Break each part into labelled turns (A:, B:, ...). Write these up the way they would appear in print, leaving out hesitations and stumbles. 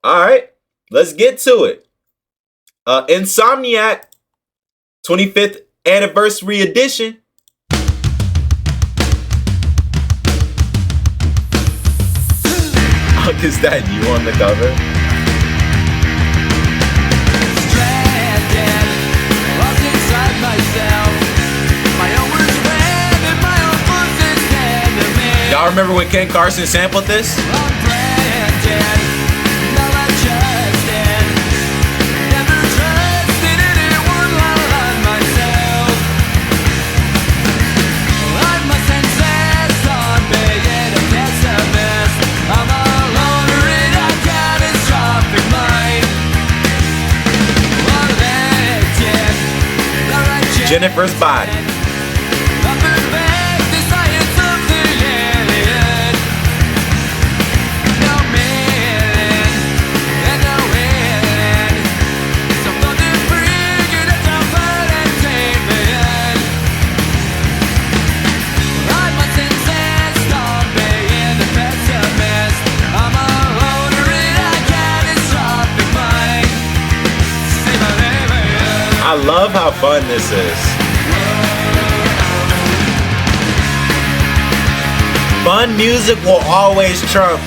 A: All right, let's get to it. Insomniac 25th anniversary edition. Is that you on the cover? Y'all remember when Ken Carson sampled this? Jennifer's Body. I love how fun this is. Fun music will always trump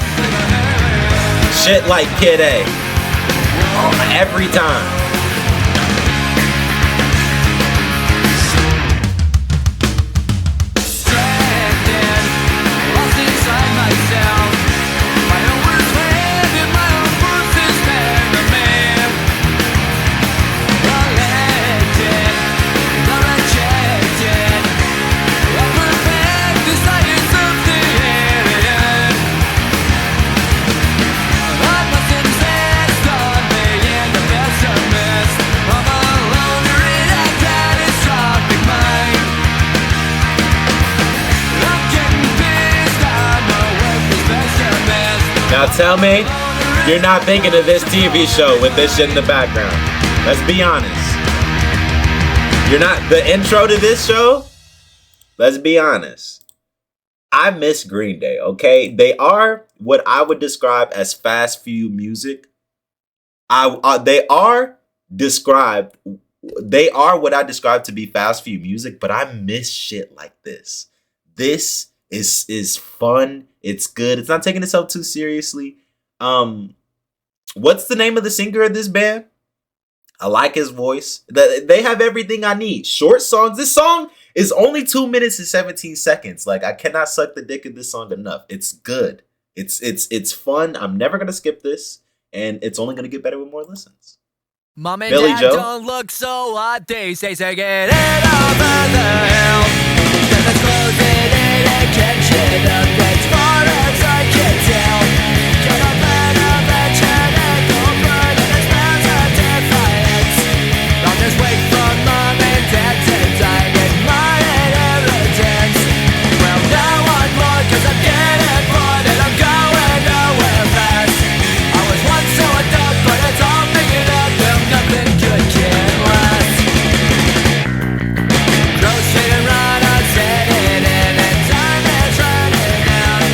A: shit like Kid A. Every time. Now tell me you're not thinking of this TV show with this shit in the background. Let's be honest. You're not the intro to this show? Let's be honest. I miss Green Day, okay? They are what I would describe as fast food music. They are what I describe to be fast food music, but I miss shit like this. This is fun. It's good. It's not taking itself too seriously. What's the name of the singer of this band? I like his voice. They have everything I need. Short songs. This song is only 2 minutes and 17 seconds. Like, I cannot suck the dick of this song enough. It's good. It's fun. I'm never gonna skip this, and it's only gonna get better with more listens.
B: Mom and
A: Billy
B: Dad
A: Joe.
B: don't look so hot. They say get it over the hill. Then it's closing in and catch it up as far as I can tell. Get up and up and chat and go burn and it smells of defiance. I'll just wait for Mom and Dad since I get my inheritance. Well, now I'm bored 'cause I'm getting bored and I'm going nowhere fast. I was once so adult, but it's all figured out. Well, nothing good can last. Grocery run, I'm setting in and time is running out.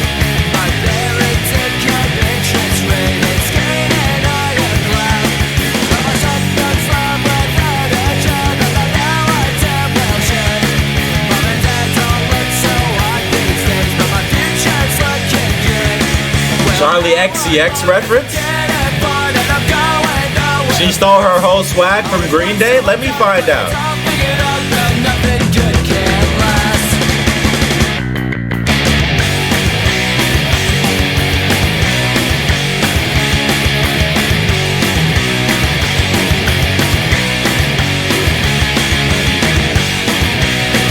B: My parents' income interest rate is gaining ironclad. But my son don't slum without a job, and I know I damn well should. Mom and Dad don't look so hot these days, but my future's looking good. Well,
A: Charlie XCX reference?
B: getting bored and I'm going nowhere.
A: She stole her whole swag from Green Day? Let me find out.
B: All figured out, but nothing good can last.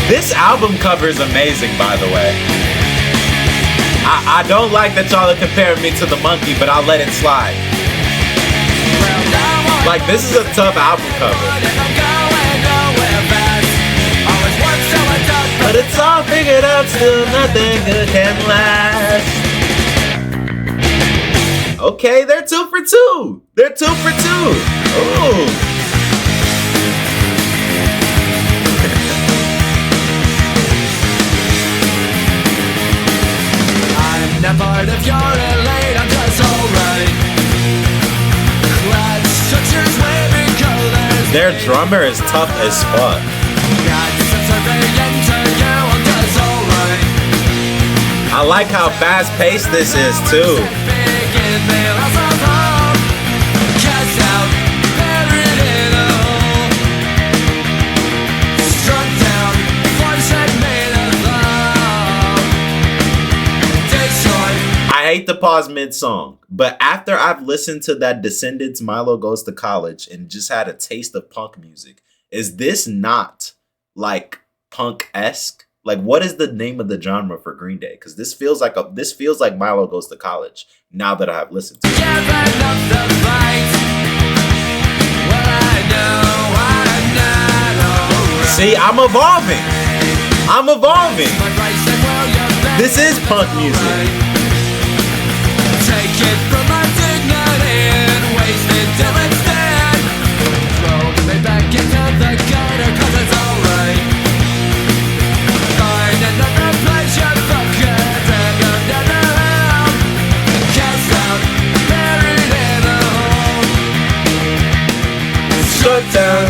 A: This album cover is amazing, by the way. I don't like that y'all are comparing me to the monkey, but I'll let it slide.
B: Well, now I'm
A: Like, this is a tough album cover.
B: bored and I'm going nowhere fast. I was once so adult,
A: But it's all figured out, still nothing good can last. Okay, they're 2 for 2. They're 2 for 2. Ooh.
B: I'm not part of your elite, I'm just alright.
A: Their drummer is tough as fuck. I like how fast paced this is too. I hate to pause mid-song, but after I've listened to that Descendants Milo Goes to College and just had a taste of punk music, is this not like punk-esque? Like, what is the name of the genre for Green Day? Because this feels like Milo Goes to College now that I have listened to it. See, I'm evolving. This is punk music.
B: Take it from my dignity and waste it till it's dead. Throw me back into the gutter 'cause it's alright. Find another place you're fucking drag 'em down the hell. Cast out, buried in a hole.
A: Shut down,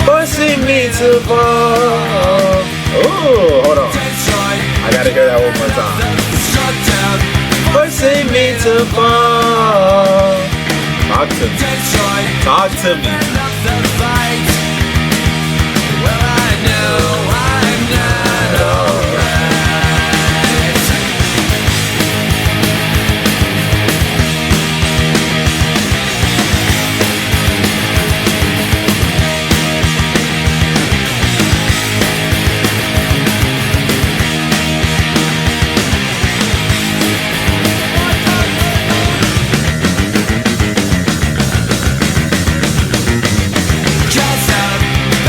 A: forcing me to fall. Ooh, hold on. I gotta hear that one more time.
B: Shut down,
A: Forcing me to fall. Talk to me. Talk to me.
B: well, I know I'm not alright.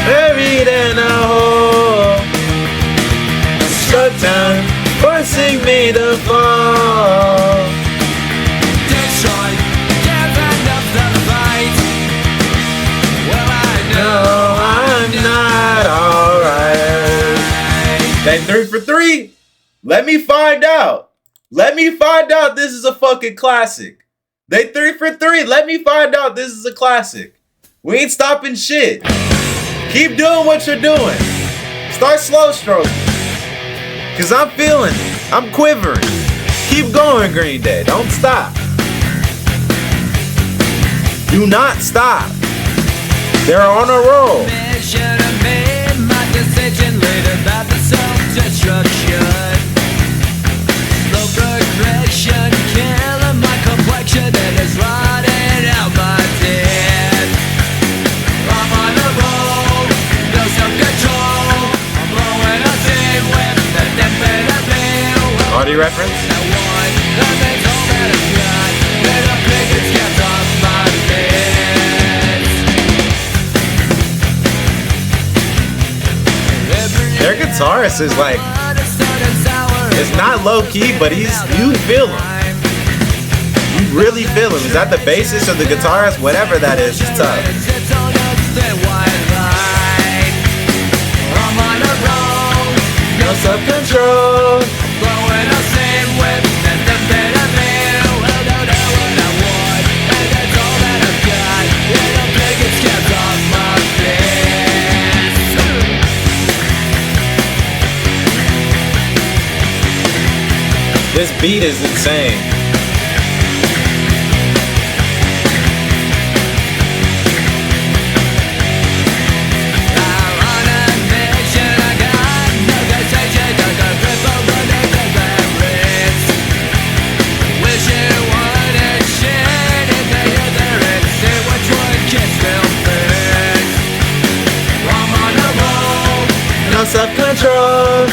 A: Buried in a hole. Shut down, forcing me to fall.
B: Detroit, giving up the fight. Well, I
A: No, I'm not alright. That 3 for 3. Let me find out. This is a fucking classic. They 3 for 3. Let me find out this is a classic. We ain't stopping shit. Keep doing what you're doing. Start slow stroking. Cause I'm feeling it. I'm quivering. Keep going, Green Day. Don't stop. Do not stop. They're on a roll.
B: should have made my decision later about the self-destruction. Slow progression, killing my complexion, and it's rotting out my dead. I'm on a roll, no self-control. I'm blowing a scene with the definite meal.
A: Audio reference?
B: That one, nothing's all that I've got. And the biggest gets off my head.
A: Their guitarist is like, it's not low key, but you feel him. You really feel him. Is that the bassist or the guitarist? Whatever that is, it's tough. No self-control. This beat is insane. No self-control.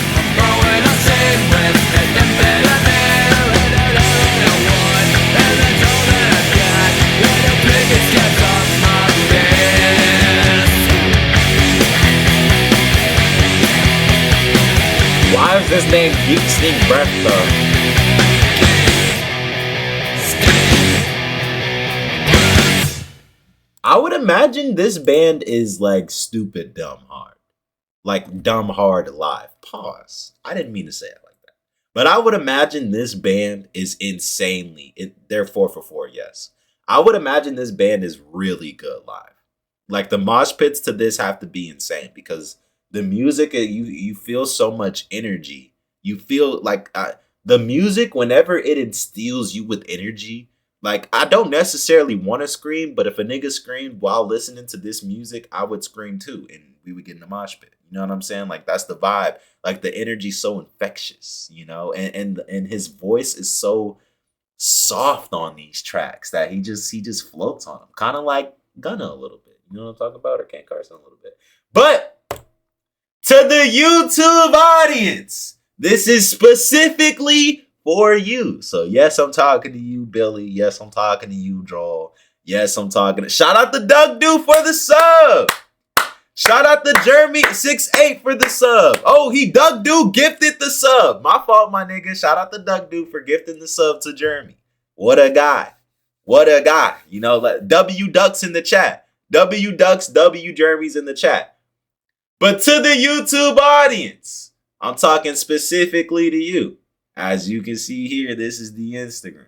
A: Why is this name Geek Sneak Breath though? I would imagine this band is like stupid dumb hard. Like dumb hard live. Pause. I didn't mean to say it like that. But I would imagine this band is insanely, they're 4 for 4, yes. I would imagine this band is really good live. Like the mosh pits to this have to be insane because the music, you feel so much energy. You feel like the music, whenever it instills you with energy. Like I don't necessarily want to scream, but if a nigga screamed while listening to this music, I would scream too, and we would get in the mosh pit. You know what I'm saying? Like that's the vibe. Like the energy's so infectious, you know, and his voice is so soft on these tracks that he just floats on them, kind of like Gunna a little bit. You know what I'm talking about, or Ken Carson a little bit. But to the YouTube audience, this is specifically for you. So yes, I'm talking to you, Billy. Yes, I'm talking to you, Joel. Yes, I'm talking to. Shout out to Doug Dude for the sub. Shout out to Jeremy 68 for the sub. Oh, Doug Dude gifted the sub. My fault, my nigga. Shout out to Doug Dude for gifting the sub to Jeremy. What a guy. What a guy. You know, like W Ducks in the chat. W Ducks, W Jeremy's in the chat. But to the YouTube audience, I'm talking specifically to you. As you can see here, this is the Instagram.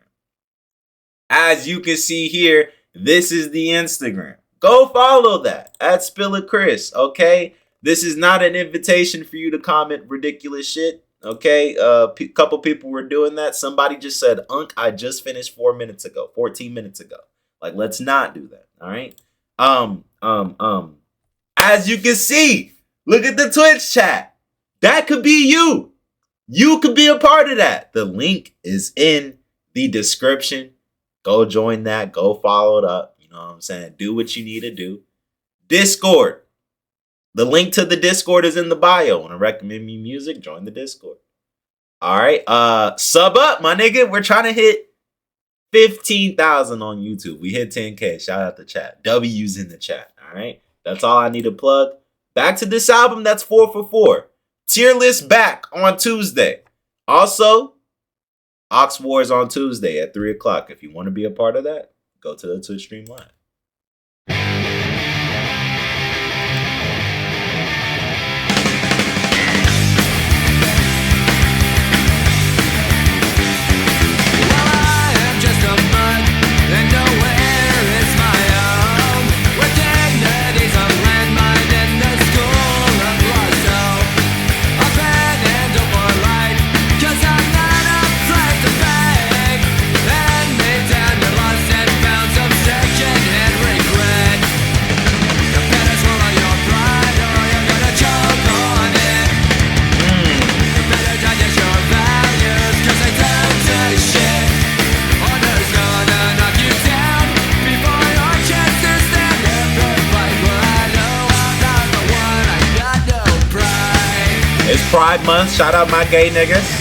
A: As you can see here, this is the Instagram. Go follow that at SpillaChris, okay? This is not an invitation for you to comment ridiculous shit, okay? Couple people were doing that. Somebody just said, Unk, I just finished 14 minutes ago. Like, let's not do that, all right? As you can see, look at the Twitch chat. That could be you. You could be a part of that. The link is in the description. Go join that. Go follow it up. You know what I'm saying? Do what you need to do. Discord. The link to the Discord is in the bio. Want to recommend me music? Join the Discord. All right. Sub up, my nigga. We're trying to hit 15,000 on YouTube. We hit 10K. Shout out the chat. W's in the chat. All right. That's all I need to plug. Back to this album. That's 4 for 4. Tier list back on Tuesday. Also, Ox Wars on Tuesday at 3 o'clock. If you want to be a part of that, go to the Twitch stream live. It's Pride Month. Shout out my gay niggas.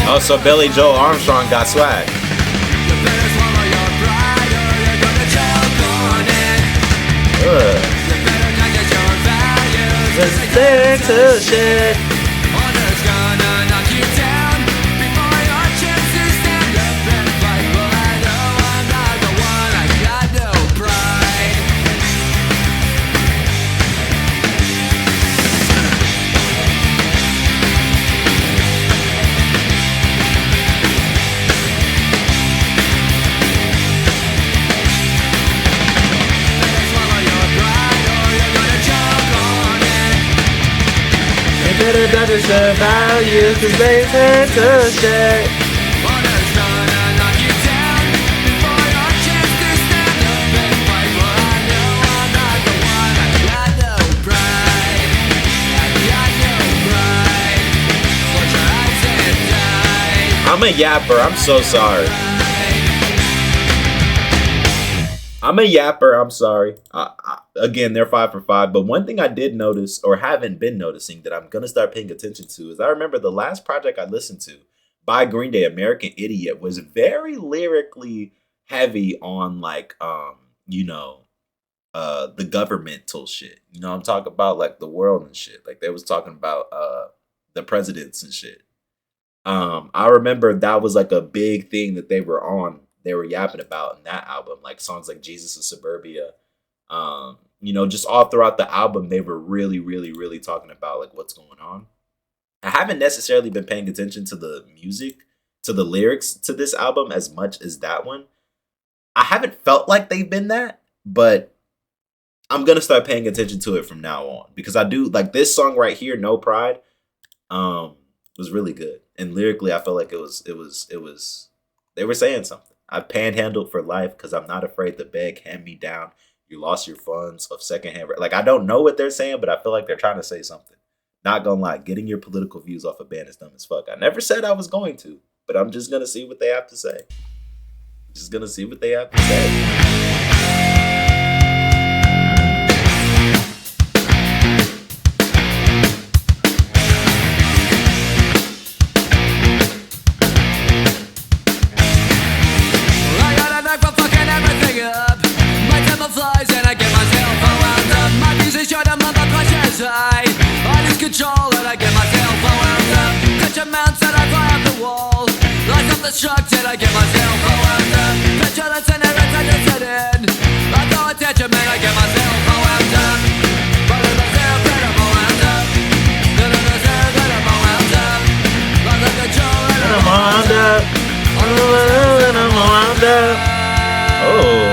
A: Oh, so Billy Joel Armstrong got swag. Listen to shit. Better understand value, cause they turn to shit. I'm a yapper, I'm so sorry. I'm a yapper, I'm sorry. Again, they're 5 for 5. But one thing I did notice, or haven't been noticing, that I'm going to start paying attention to is I remember the last project I listened to by Green Day, American Idiot, was very lyrically heavy on like, the governmental shit. You know, I'm talking about like the world and shit. Like they was talking about the presidents and shit. I remember that was like a big thing that they were on they were yapping about in that album, like songs like Jesus of Suburbia. You know, just all throughout the album, they were really, really, really talking about like what's going on. I haven't necessarily been paying attention to the music, to the lyrics to this album as much as that one. I haven't felt like they've been that, but I'm gonna start paying attention to it from now on because I do like this song right here, No Pride, was really good. And lyrically I felt like it was they were saying something. I panhandled for life because I'm not afraid to beg, hand me down. You lost your funds of secondhand. Like I don't know what they're saying, but I feel like they're trying to say something. Not gonna lie, getting your political views off a band is dumb as fuck. I never said I was going to, but I'm just gonna see what they have to say. Just gonna see what they have to say.
B: I lose control and I get myself wound up. Touch a mountain, I fly up the wall. I self-destruct and I get myself wound up. Petulance and irritation just set in. I throw attention, man, I get myself wound up. But in myself and I'm wound up. Then in myself and I'm wound up. I lose control and I'm wound up.
A: And I'm wound up. Oh.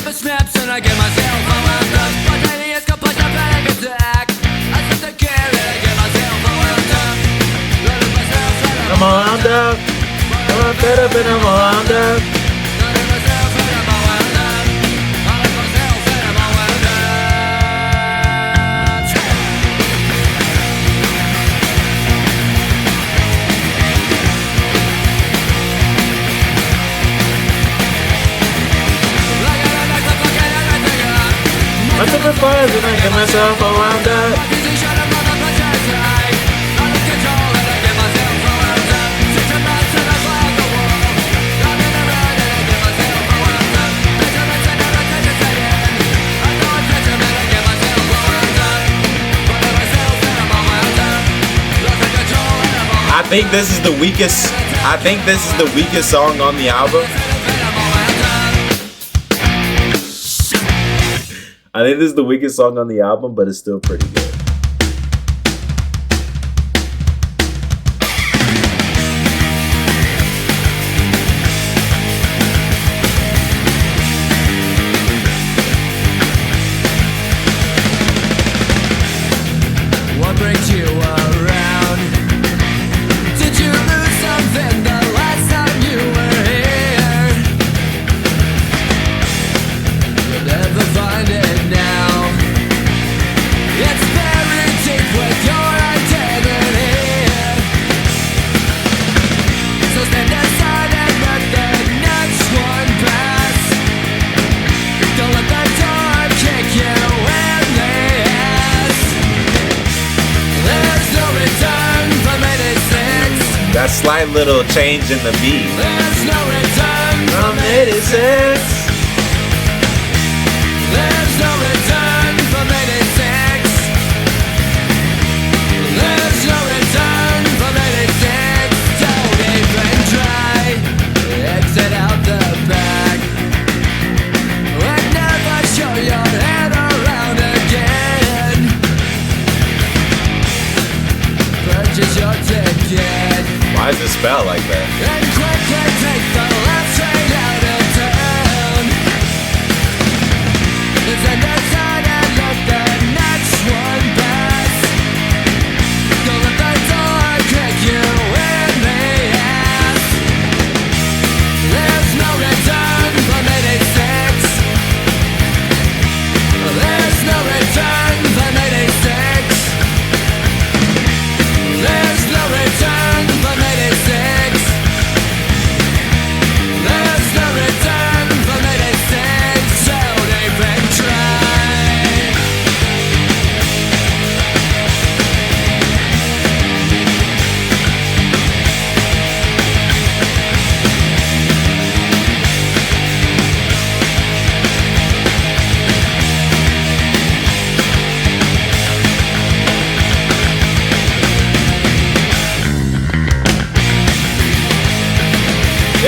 B: Snaps and I get myself wound up. Spontaneous compulsion, panic attack. I sit the care and I get myself wound up. Letting myself set
A: I'm wound up. I'm fed up and I'm wound up.
B: Letting myself set up, I'm wound up. I let myself set up, I'm wound up.
A: I took the fires and I get myself all wound up. I think this is the weakest. I think this is the weakest song on the album. I think this is the weakest song on the album, but it's still pretty good.
B: What brings you around? Did you lose something the last time you were here? You'll never find it. It's very deep with your identity. So stand aside and let the next one pass. Don't let the door kick you in the ass. There's no return from 86.
A: That slight little change in the beat.
B: There's no return
A: From 86.
B: There's no return from 86. There's no return from 86. Don't even try. Exit out the back. And never show your head around again. Purchase your ticket.
A: Why is it spelled like that?
B: And quickly take the left train out of town. Stand aside and let the next one pass. Don't let the door kick you in the ass. There's no return from 86. There's no return from 86. There's no return from 86. There's no return from 86. Don't even try.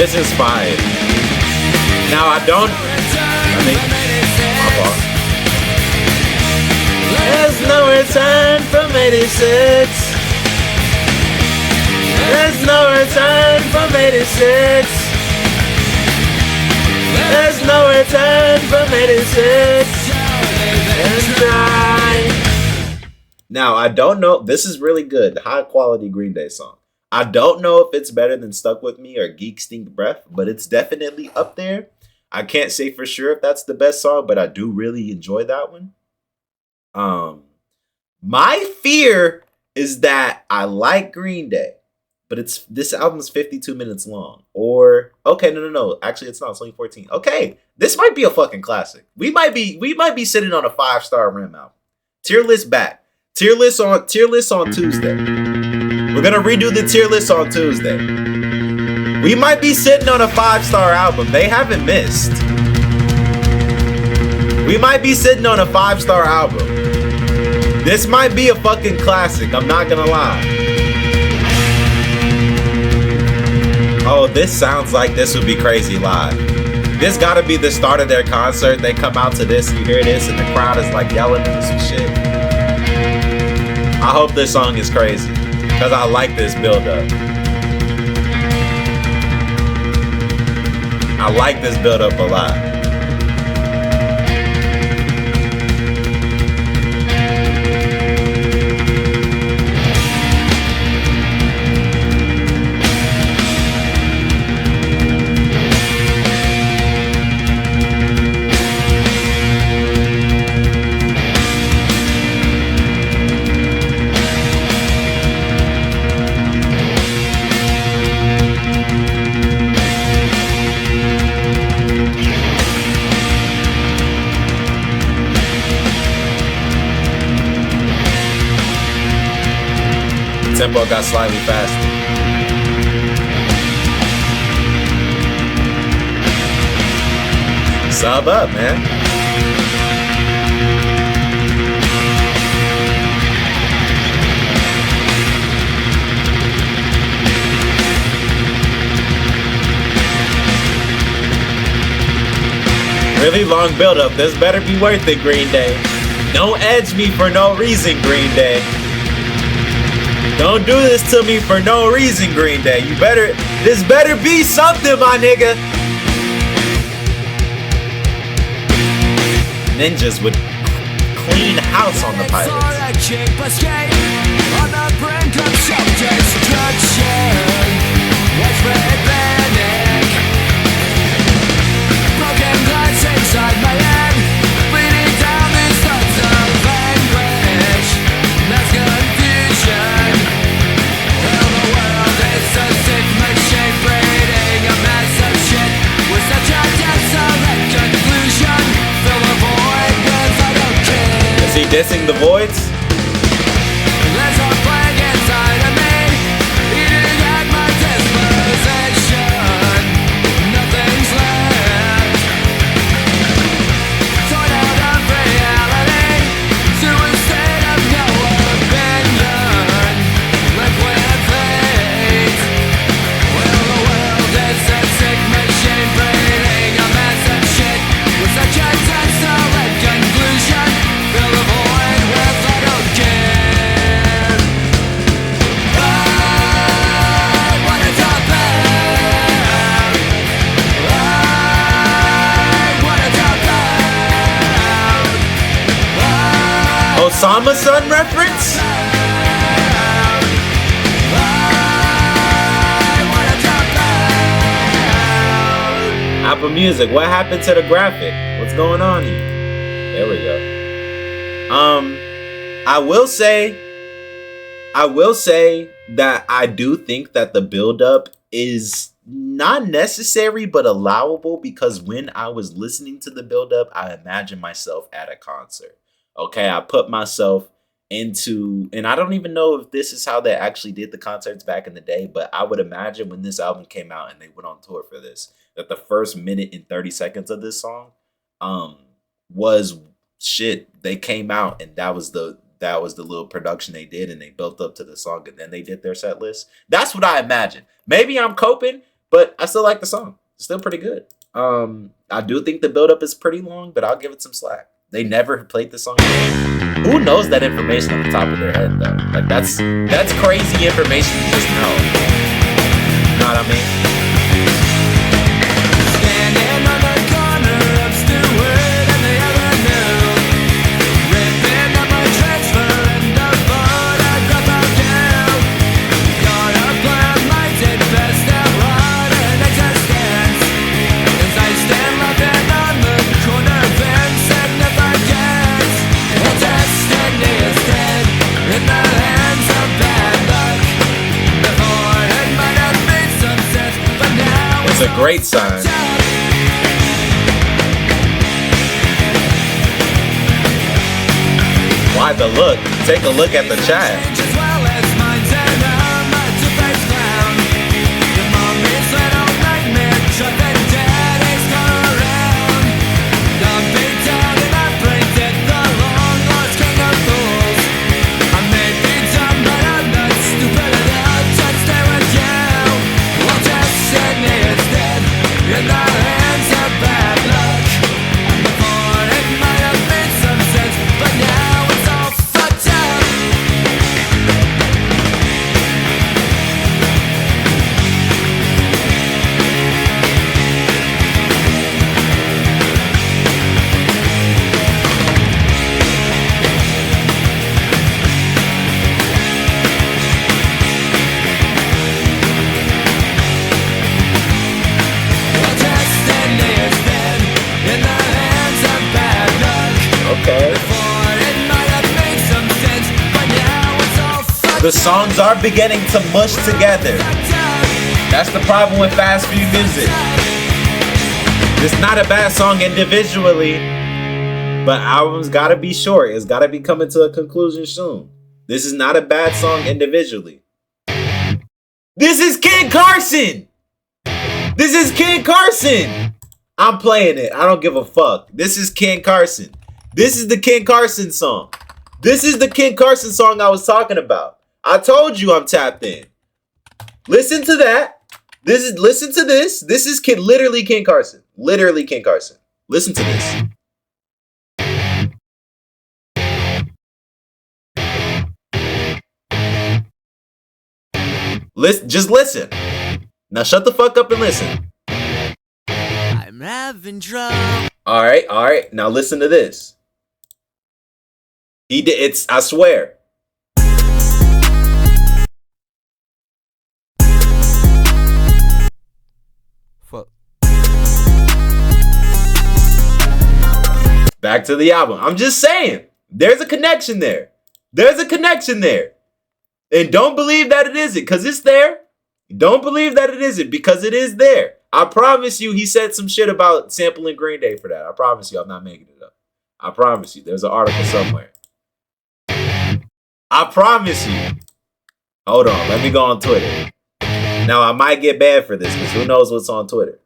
A: This is fire. Now I don't. My fault. There's no return from 86. There's no return from 86. There's no return from 86. Now, I don't know. This is really good. High quality Green Day song. I don't know if it's better than Stuck With Me or Geek Stink Breath, but it's definitely up there. I can't say for sure if that's the best song, but I do really enjoy that one. My fear is that I like Green Day, but this album's 52 minutes long. Or okay, no. Actually, it's not. It's only 14. Okay, this might be a fucking classic. We might be sitting on a 5-star rim album. Tier list back. Tier list on Tuesday. We're gonna redo the tier list on Tuesday. We might be sitting on a 5-star album. They haven't missed. We might be sitting on a 5-star album. This might be a fucking classic. I'm not gonna lie. Oh, this sounds like this would be crazy live. This gotta be the start of their concert. They come out to this, you hear this, and the crowd is like yelling and some shit. I hope this song is crazy, because I like this build-up. I like this build-up a lot. Tempo got slightly faster. Sub up, man. Really long build up. This better be worth it, Green Day. Don't edge me for no reason, Green Day. Don't do this to me for no reason, Green Day. This better be something, my nigga. Ninjas would clean house on the Pirates.
B: Broken glass inside my head, bleeding down these thoughts of anguish. That's confusion. Well, the world is a sick machine, breeding a mess of shit. With such a desolate conclusion, fill the void with I don't care.
A: Is he dissing the voids?
B: There's a plague inside of me, eating at my disposition. Nothing's left. Torn out of reality, to a state of no opinion. Left with fate. Well, the world is a sick machine, breeding a mess of shit. With such a desolate conclusion, fill the void with I don't care. I wanna talk back. I wanna talk back.
A: Osama Sun reference? Apple Music, what happened to the graphic? What's going on here? There we go. I will say that I do think that the build-up is not necessary but allowable, because when I was listening to the build-up, I imagined myself at a concert. Okay, I put myself into, and I don't even know if this is how they actually did the concerts back in the day, but I would imagine when this album came out and they went on tour for this, that the first minute and 30 seconds of this song was shit. They came out and that was the little production they did, and they built up to the song, and then they did their set list. That's what I imagine. Maybe I'm coping, But I still like the song. It's still pretty good. I do think the build-up is pretty long, but I'll give it some slack. They never played this song again. Who knows that information on the top of their head, though? Like, that's crazy information to just know. You know what I mean?
B: Standing on the corner of Stewart and the Avenue, ripping up my transfer and a photograph of you. Got a blind-minded best at what an existence. As I stand laughing on the corner of insignificance, well, destiny is dead in the hands of bad luck. Before it might have made some sense, but now
A: It's a great sign. Why the look? Take a look at the chat.
B: As well as mine's and I'm a two-faced clown. Your mommy's little nightmare, truck and daddy's come around. I'm beat down and I brain dead, the long-lost king of fools. I may be dumb, but I'm not stupid enough to stay with you. Well, destiny is dead in the hands of bad luck. Before it might have made some sense, but now it's all fucked up. Well, destiny is dead in the hands of bad luck.
A: Okay.
B: Before it might have made some sense, but now it's all fucked
A: The songs are beginning to mush together.
B: up.
A: That's the problem with fast food music. It's not a bad song individually, but albums gotta be short. It's gotta be coming to a conclusion soon. This is not a bad song individually. This is Kid Carson! This is Kid Carson! I'm playing it. I don't give a fuck. This is Kid Carson. This is the Kid Carson song. This is the Kid Carson song I was talking about. I told you I'm tapped in. Listen to that. Listen to this. This is literally Kid Carson. Literally Kid Carson. Listen to this. Just listen. Now shut the fuck up and listen.
B: I'm having trouble.
A: All right. Now listen to this. He did. It's. I swear.
B: Fuck.
A: Back to the album. I'm just saying. There's a connection there. There's a connection there. And don't believe that it isn't, because it's there. Don't believe that it isn't, because it is there. I promise you, he said some shit about sampling Green Day for that. I promise you, I'm not making it up. I promise you. There's an article somewhere. I promise you. Hold on. Let me go on Twitter. Now, I might get banned for this, because who knows what's on Twitter.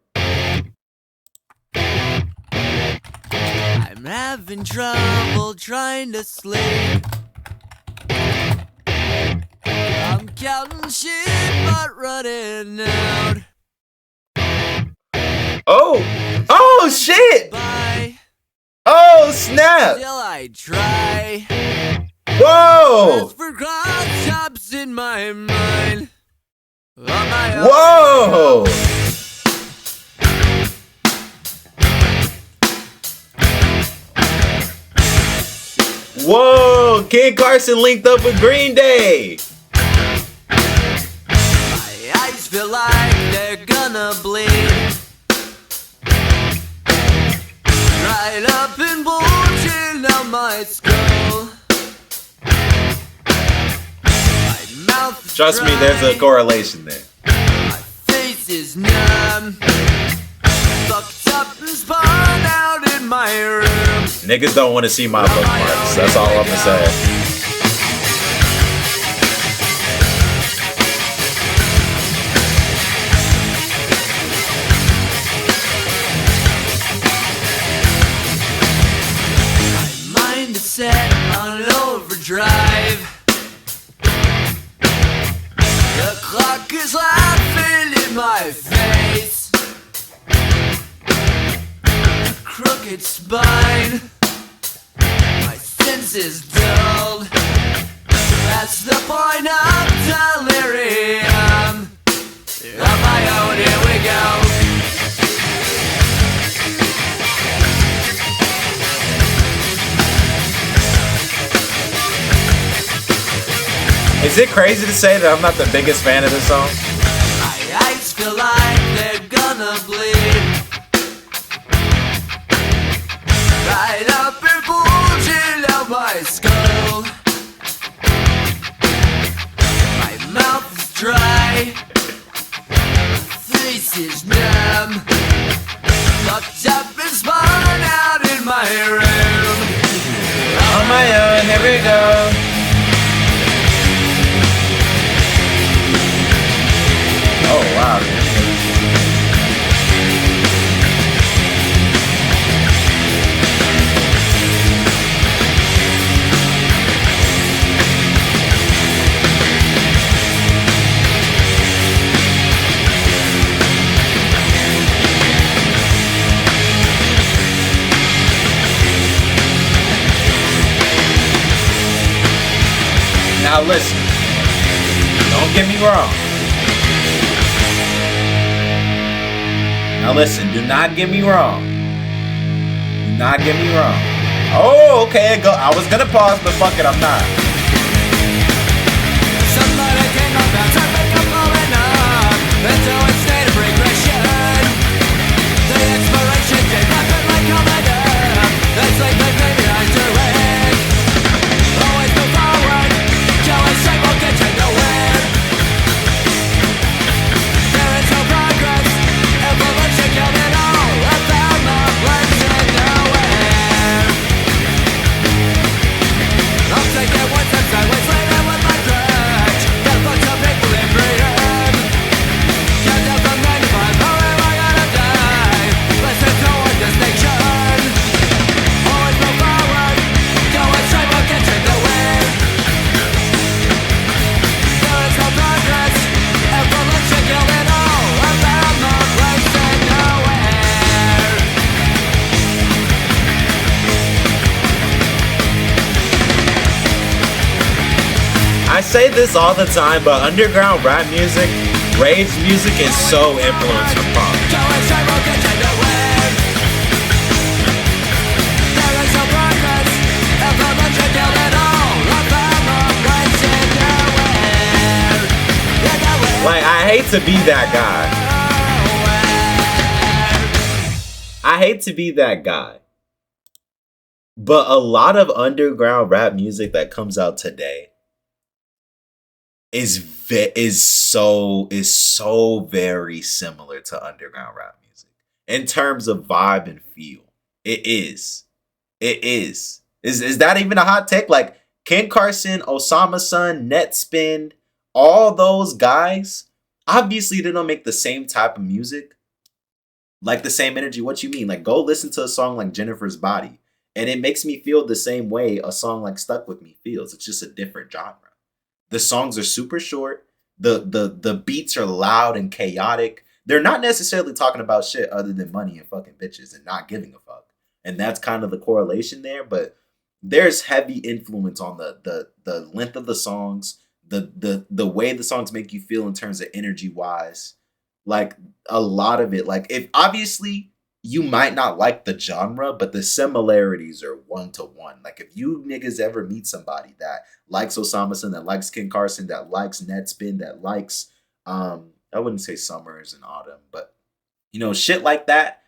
B: I'm having trouble trying to sleep. I'm counting shit but running out.
A: Oh shit!
B: Bye.
A: Oh snap!
B: Till I try.
A: Whoa!
B: As for cross-chops in my mind. On my own.
A: Whoa! Whoa! Kid Carson linked up with Green Day.
B: My eyes feel like they're gonna bleed. Right up and bulging out my skull. My mouth is
A: Trust me, there's a
B: dry.
A: correlation there.
B: My face is numb. Fucked up and spun out in my room.
A: Niggas don't want to see my bookmarks. That's all I'm gonna say.
B: Set on overdrive. The clock is laughing in in my face, crooked spine, my senses dulled. That's the point of delirium. On my own, here we go.
A: Is it crazy to say that I'm not the biggest fan of this song?
B: My eyes feel like they're gonna bleed. Right up and bulging out my skull. My mouth is dry, face is numb. Locked up and spun out in my room.
A: On my own, here we go. Oh wow. Now listen, don't get me wrong. Now listen, do not get me wrong. Do not get me wrong. Oh, okay, go. I was gonna pause, but fuck it, I'm not.
B: Somebody came up and tried to make up falling up into a state of regression. The expiration date happened like coming up. That's like my baby I do it. Always move forward. Going straight won't get you nowhere. There is no progress. Evolution killed it all. I found my place in nowhere. I'll take it one step sideways later with my crutch. Got a bunch of people in freedom. Count down from 9 to 5. How am I gonna die? Listen to one distinction. Always move forward. Going straight won't get you nowhere. There is no progress. Evolution killed it all. I found my place in nowhere.
A: I say this all the time, but underground rap music, rage music is so influenced from punk.
B: Going straight won't get you nowhere. There is no progress. Evolution killed it all. I found my place in nowhere. Nowhere.
A: Like, I hate to be that guy. I hate to be that guy. But a lot of underground rap music that comes out today is so very similar to underground rap music in terms of vibe and feel. It is. Is that even a hot take? Like Ken Carson, Osama Sun, Netspin, all those guys, obviously they don't make the same type of music, like the same energy. What you mean? Like go listen to a song like Jennifer's Body, and it makes me feel the same way a song like Stuck With Me feels. It's just a different genre. The songs are super short. The beats are loud and chaotic. They're not necessarily talking about shit other than money and fucking bitches and not giving a fuck. And that's kind of the correlation there. But there's heavy influence on the length of the songs, the way the songs make you feel in terms of energy wise. Like a lot of it, like if obviously you might not like the genre, but the similarities are 1-to-1. Like if you niggas ever meet somebody that likes Osama Sun, that likes Ken Carson, that likes Netspin, that likes I wouldn't say Summers and Autumn, but you know, shit like that.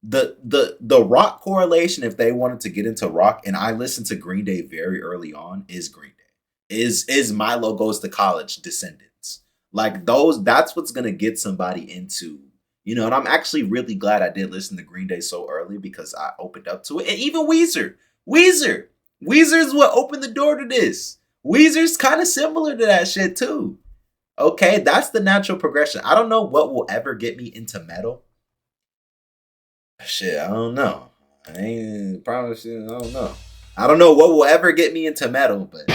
A: The rock correlation, if they wanted to get into rock, and I listened to Green Day very early on, is Green Day. Is Milo Goes to College Descendants. Like those, that's what's gonna get somebody into. You know, and I'm actually really glad I did listen to Green Day so early because I opened up to it. And even Weezer is what opened the door to this. Weezer's kind of similar to that shit too. Okay, that's the natural progression. I don't know what will ever get me into metal. Shit, I don't know. I ain't promise you, I don't know. I don't know what will ever get me into metal, but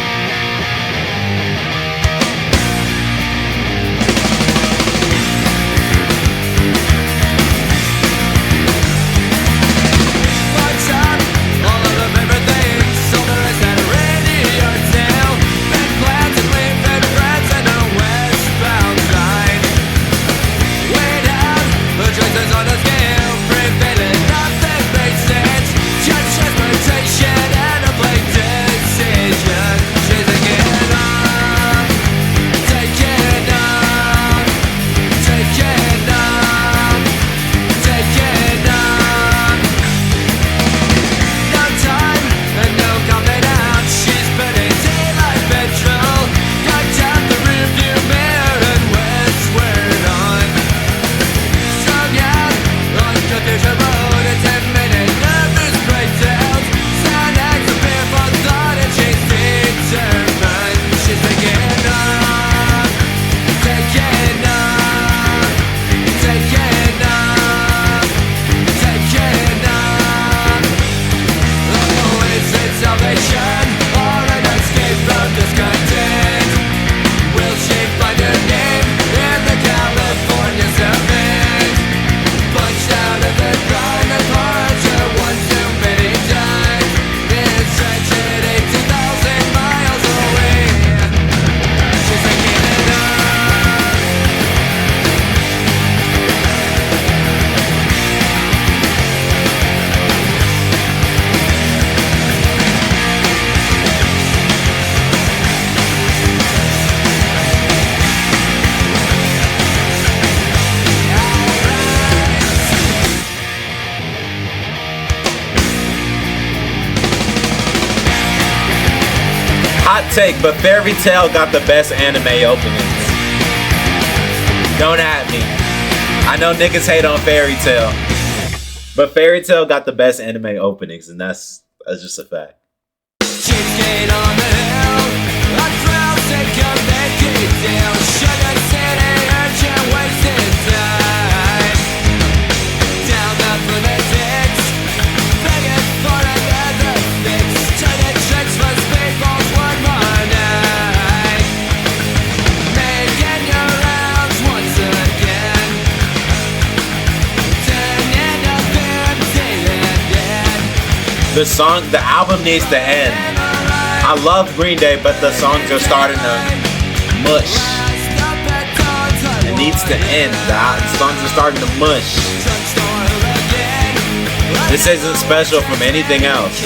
A: take, but Fairy Tail got the best anime openings. Don't at me. I know niggas hate on Fairy Tail, but Fairy Tail got the best anime openings, and that's just a fact.
B: Cheapskate on the hill, I frown, take a naked deal. Sugar City urchin wasted time. Down the politics, begging for another fix. Turning tricks for speedballs one more night. Making your rounds once again. Turning up empty and dead.
A: The album needs to end. I love Green Day, but the songs are starting to mush. It needs to end. The songs are starting to mush. This isn't special from anything else.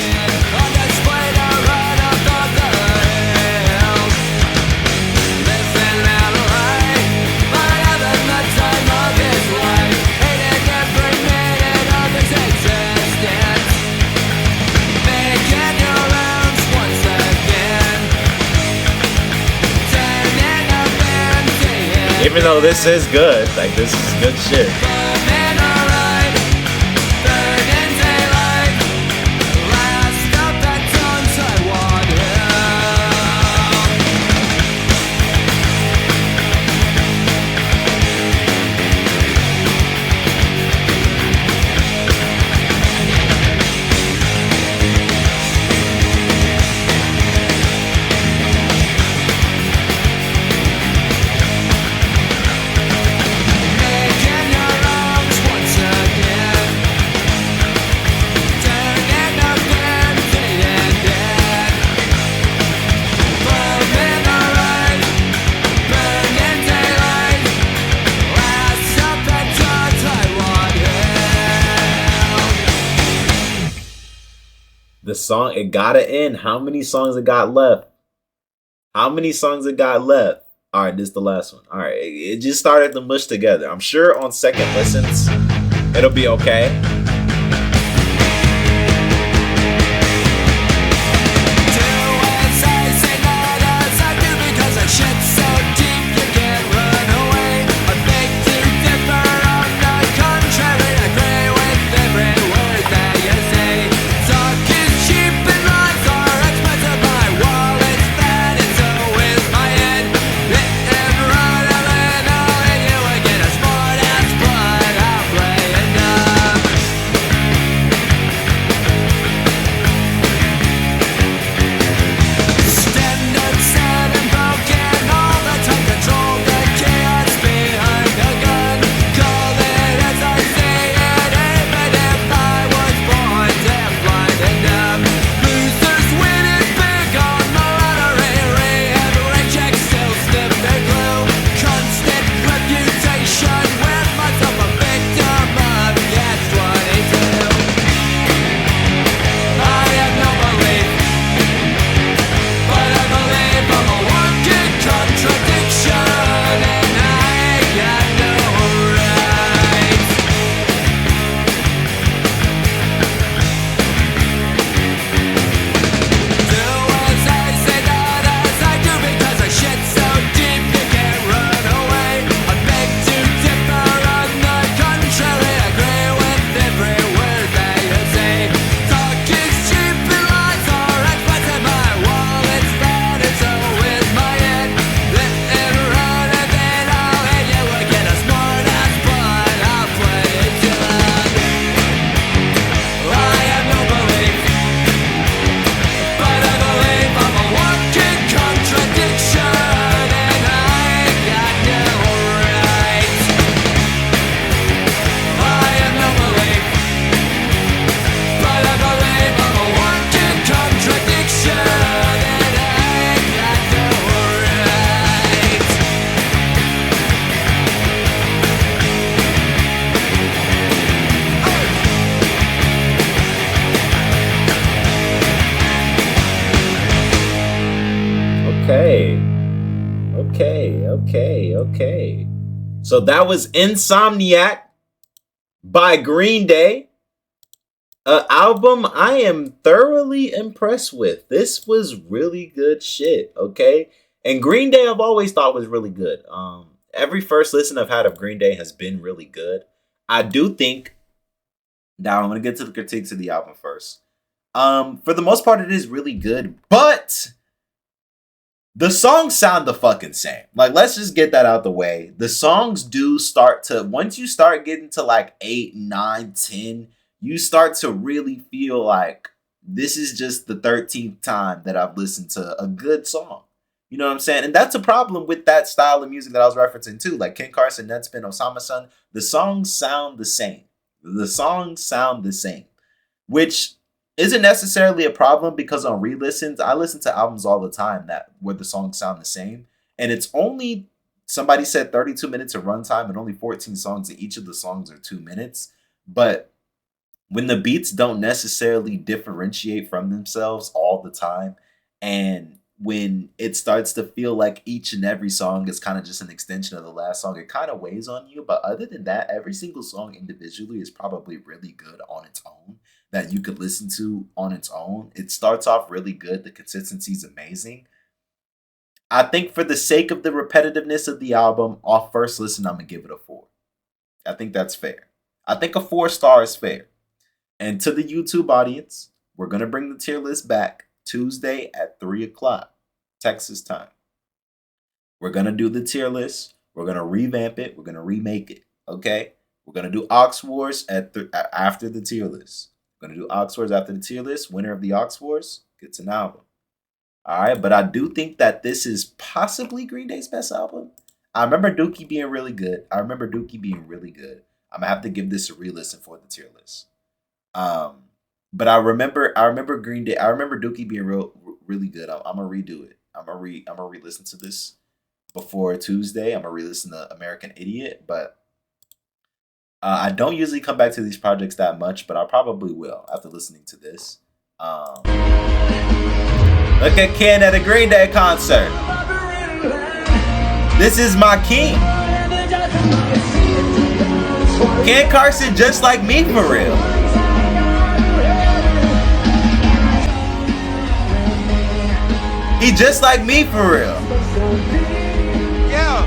A: Even though this is good, like this is good shit. The song, it gotta end. How many songs it got left? How many songs it got left? All right, this is the last one. All right, it just started to mush together. I'm sure on second listens, it'll be okay. Okay. So that was Insomniac by Green Day. Album I am thoroughly impressed with. This was really good shit, okay? And Green Day I've always thought was really good. Every first listen I've had of Green Day has been really good. I do think now I'm gonna get to the critiques of the album first. For the most part, it is really good, but the songs sound the fucking same. Like, let's just get that out the way. The songs do start to, once you start getting to like 8, 9, 10, you start to really feel like this is just the 13th time that I've listened to a good song. You know what I'm saying? And that's a problem with that style of music that I was referencing too. Like Ken Carson, Deadspin, Osama-san, the songs sound the same. The songs sound the same, which isn't necessarily a problem because on re-listens, I listen to albums all the time that where the songs sound the same, and it's only somebody said 32 minutes of runtime and only 14 songs, and each of the songs are 2 minutes. But when the beats don't necessarily differentiate from themselves all the time, and when it starts to feel like each and every song is kind of just an extension of the last song, it kind of weighs on you. But other than that, every single song individually is probably really good on its own that you could listen to on its own. It starts off really good. The consistency is amazing. I think for the sake of the repetitiveness of the album, off first listen, I'm going to give it a 4. I think that's fair. I think a 4-star is fair. And to the YouTube audience, we're going to bring the tier list back Tuesday at 3 o'clock, Texas time. We're going to do the tier list. We're going to revamp it. We're going to remake it. Okay? We're going to do Ox Wars after the tier list. We're going to do Ox Wars after the tier list. Winner of the Ox Wars gets an album. All right? But I do think that this is possibly Green Day's best album. I remember Dookie being really good. I'm going to have to give this a re-listen for the tier list. But I remember Green Day. I remember Dookie being really good. I'm gonna redo it. I'm gonna re-listen to this before Tuesday. I'm gonna re-listen to American Idiot. But I don't usually come back to these projects that much, but I probably will after listening to this. Look at Ken at a Green Day concert. This is my king. Ken Carson just like me for real. He just like me for real. Yeah.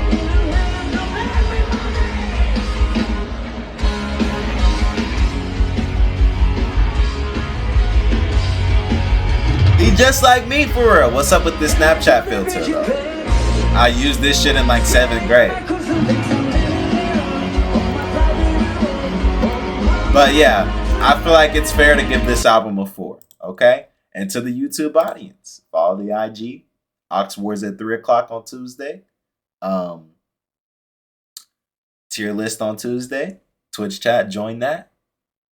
A: He just like me for real. What's up with this Snapchat filter though? I used this shit in like 7th grade. But yeah, I feel like it's fair to give this album a 4. Okay? And to the YouTube audience, follow the IG. Ox Wars at 3 o'clock on Tuesday. Tier list on Tuesday. Twitch chat, join that.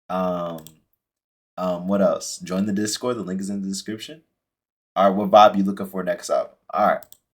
A: What else? Join the Discord. The link is in the description. All right, what vibe you looking for next album? All right.